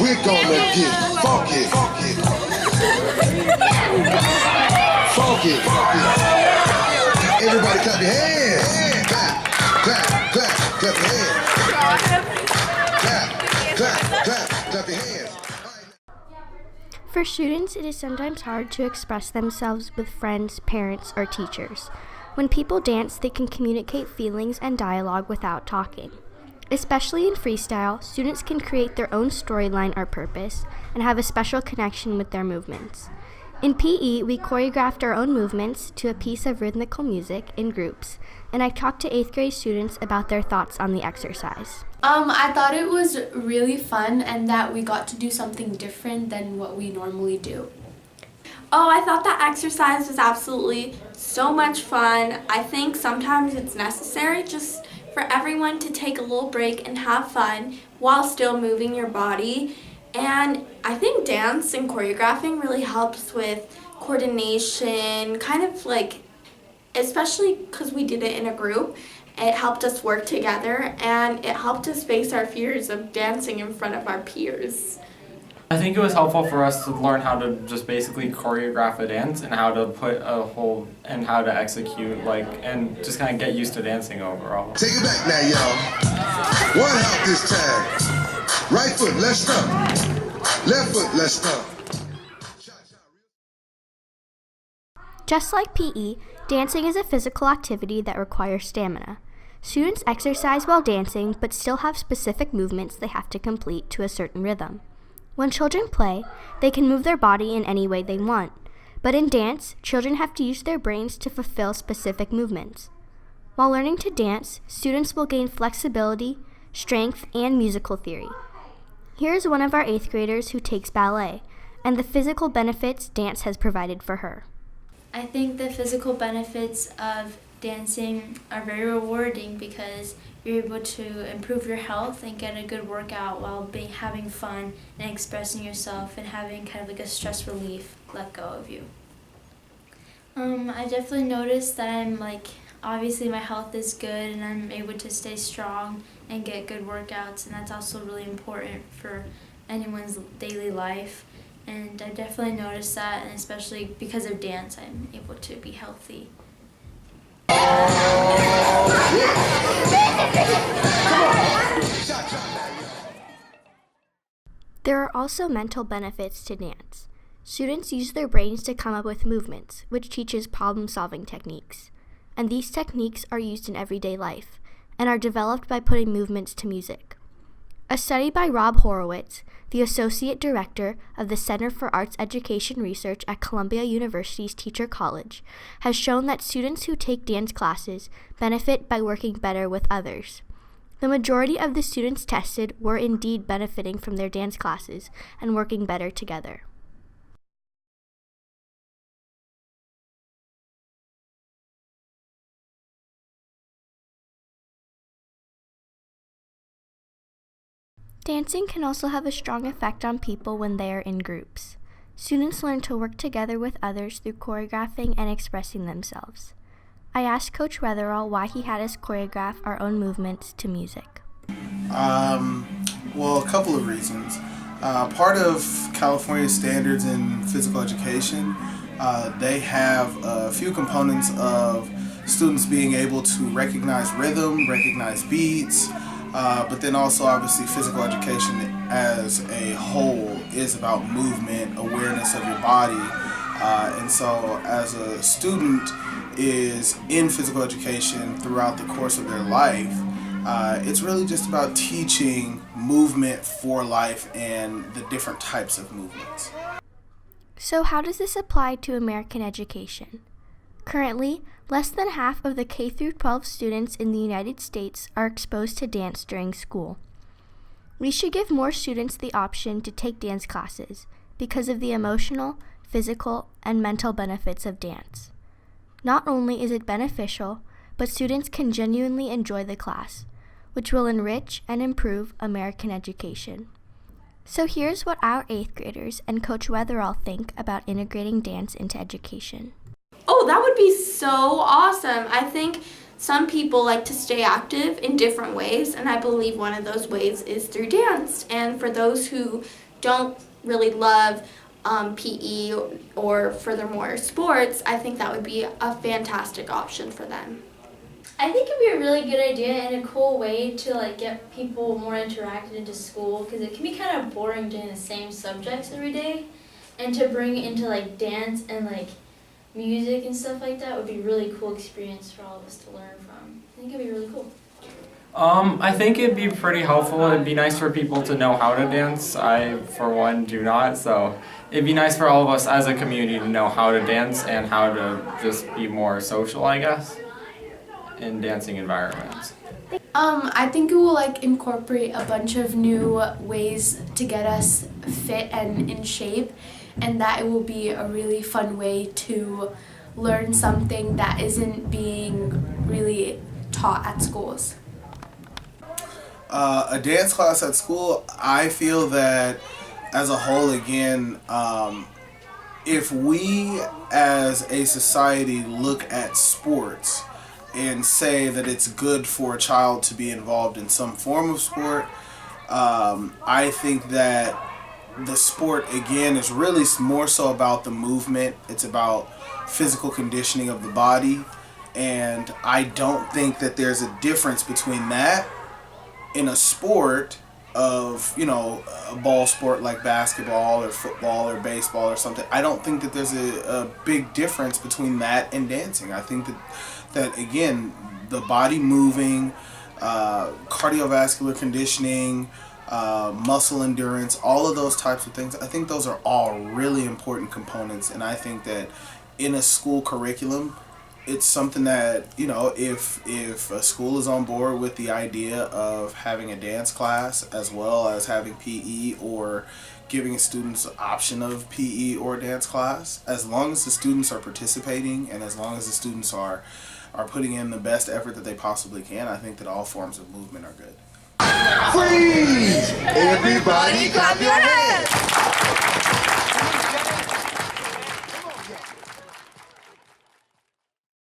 We're gonna get funky. Funky. Everybody clap your hands. Clap, clap, clap, clap your hands. Clap, clap, clap, clap your hands. For students, it is sometimes hard to express themselves with friends, parents, or teachers. When people dance, they can communicate feelings and dialogue without talking. Especially in freestyle, students can create their own storyline or purpose and have a special connection with their movements. In PE, we choreographed our own movements to a piece of rhythmical music in groups, and I talked to 8th grade students about their thoughts on the exercise. I thought it was really fun and that we got to do something different than what we normally do. Oh, I thought that exercise was absolutely so much fun. I think sometimes it's necessary just for everyone to take a little break and have fun while still moving your body. And I think dance and choreographing really helps with coordination, kind of like, especially because we did it in a group. It helped us work together and it helped us face our fears of dancing in front of our peers. I think it was helpful for us to learn how to just basically choreograph a dance and how to put a whole and how to execute, and just kind of get used to dancing overall. Take it back now, y'all. One hop this time. Right foot, let's stomp. Left foot, let's stomp. Just like PE, dancing is a physical activity that requires stamina. Students exercise while dancing, but still have specific movements they have to complete to a certain rhythm. When children play, they can move their body in any way they want. But in dance, children have to use their brains to fulfill specific movements. While learning to dance, students will gain flexibility, strength, and musical theory. Here's one of our 8th graders who takes ballet, and the physical benefits dance has provided for her. I think the physical benefits of dancing are very rewarding because you're able to improve your health and get a good workout while having fun and expressing yourself and having kind of like a stress relief let go of you. I definitely noticed that obviously my health is good and I'm able to stay strong and get good workouts, and that's also really important for anyone's daily life. And I definitely noticed that, and especially because of dance, I'm able to be healthy. There are also mental benefits to dance. Students use their brains to come up with movements, which teaches problem-solving techniques. And these techniques are used in everyday life, and are developed by putting movements to music. A study by Rob Horowitz, the Associate Director of the Center for Arts Education Research at Columbia University's Teacher College, has shown that students who take dance classes benefit by working better with others. The majority of the students tested were indeed benefiting from their dance classes and working better together. Dancing can also have a strong effect on people when they are in groups. Students learn to work together with others through choreographing and expressing themselves. I asked Coach Weatherall why he had us choreograph our own movements to music. Well, a couple of reasons. Part of California's standards in physical education, they have a few components of students being able to recognize rhythm, recognize beats, but then also obviously physical education as a whole is about movement, awareness of your body, and so as a student is in physical education throughout the course of their life, it's really just about teaching movement for life and the different types of movements. So how does this apply to American education? Currently, less than half of the K-12 students in the United States are exposed to dance during school. We should give more students the option to take dance classes because of the emotional, physical, and mental benefits of dance. Not only is it beneficial, but students can genuinely enjoy the class, which will enrich and improve American education. So here's what our 8th graders and Coach Weatherall think about integrating dance into education. Oh, that would be so awesome. I think some people like to stay active in different ways, and I believe one of those ways is through dance. And for those who don't really love PE or furthermore sports, I think that would be a fantastic option for them. I think it'd be a really good idea and a cool way to like get people more interacted into school, because it can be kind of boring doing the same subjects every day, and to bring into like dance and like music and stuff like that would be a really cool experience for all of us to learn from. I think it'd be really cool. I think it'd be pretty helpful. It'd be nice for people to know how to dance. I, for one, do not, so it'd be nice for all of us as a community to know how to dance and how to just be more social, I guess, in dancing environments. I think it will like incorporate a bunch of new ways to get us fit and in shape, and that it will be a really fun way to learn something that isn't being really taught at schools. A dance class at school, I feel that as a whole, again, if we as a society look at sports and say that it's good for a child to be involved in some form of sport, I think that the sport, again, is really more so about the movement. It's about physical conditioning of the body, and I don't think that there's a difference between that in a sport of, you know, a ball sport like basketball or football or baseball or something. I don't think that there's a big difference between that and dancing. I think that again, the body moving, cardiovascular conditioning, muscle endurance, all of those types of things, I think those are all really important components, and I think that in a school curriculum, it's something that, you know, if a school is on board with the idea of having a dance class as well as having PE, or giving students an option of PE or dance class, as long as the students are participating and as long as the students are putting in the best effort that they possibly can, I think that all forms of movement are good. Freeze! Everybody clap your hands!